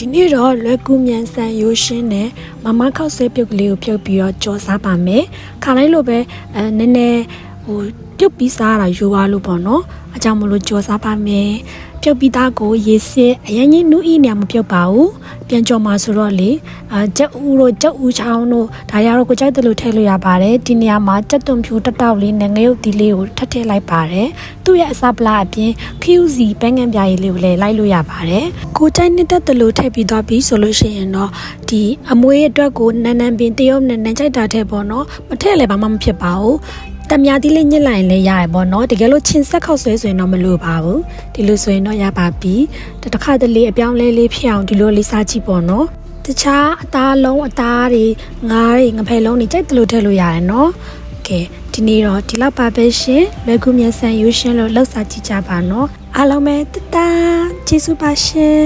ဒီနေ့တော့လွယ်ကူမြန်ဆန်ရိုးရှင်းတဲ့မမခောက်ဆွဲပြုတ်ကလေးကိုဖြုတ်ပြီးတော့ကြော်စားပါမယ်ခါလိုက်လို့ပဲနည်းနည်းပြုတ်ပြီးစားရတာရိုးသွားလို့ပေါ့နော်အကြောင်းမလို့ကြော်စားပါမယ်ပြုတ်ပြီးသားကိုရေစစ်အရင်ကြီးနူးဤနေမပြုတ်ပါဘူးပြန်ကြော်မှာဆိုတော့လေကြက်ဥတို့ကြက်ဥချောင်းတို့ဒါရတော့ကိုကြိုက်တယ်လို့ထည့်လို့ရပါတယ်ဒီနေရာမှာကြက်သွန်ဖြူတက်တောက်လေးနဲ့ငရုတ်သီးလေးကိုထပ်ထည့်လိုက်ပါတယ်သူ့ရဲ့အစပလာအပြင်ခရူစီပန်းငံပြားရည်လေးကိုလည်းလိုက်လို့ရပါတယ်ကိုကြိုက်နေတဲ့တယ်လို့ထည့်ပြီးသွားပြီဆိုလို့ရှိရင်တော့ဒီအမွေးအတွက်ကိုနန်းနန်းပင်တရုပ်နဲ့နန်းကြိုက်တာထည့်ပေါ့နော်မထည့်လည်းဘာမှမဖြစ်ပါဘူးတမယာသီးလေးညစ်လိုက်ရင်လည်းရရပေါ့နော်တကယ်လို့ချင်းဆက်ခောက်ဆွဲဆိုရင်တော့မလိုပါဘူးဒီလိုဆိုရင်တော့ရပါပြီတစ်ခါတလေအပြောင်းလဲလေးဖြစ်အောင်ဒီလိုလေးစားကြည့်ပေါ့နော်တခြားအသားလုံးအသားတွေငါးတွေငဖယ်လုံးတွေကြိုက်တယ်လို့ထည့်လို့ရတယ်နော်ကဲဒီနေ့တော့ဒီလောက်ပါပဲရှင်လွယ်ကူမြန်ဆန်ရိုးရှင်းလို့လောက်စားကြည့်ကြပါနော်အားလုံးပဲတတကျေးဇူးပါရှင်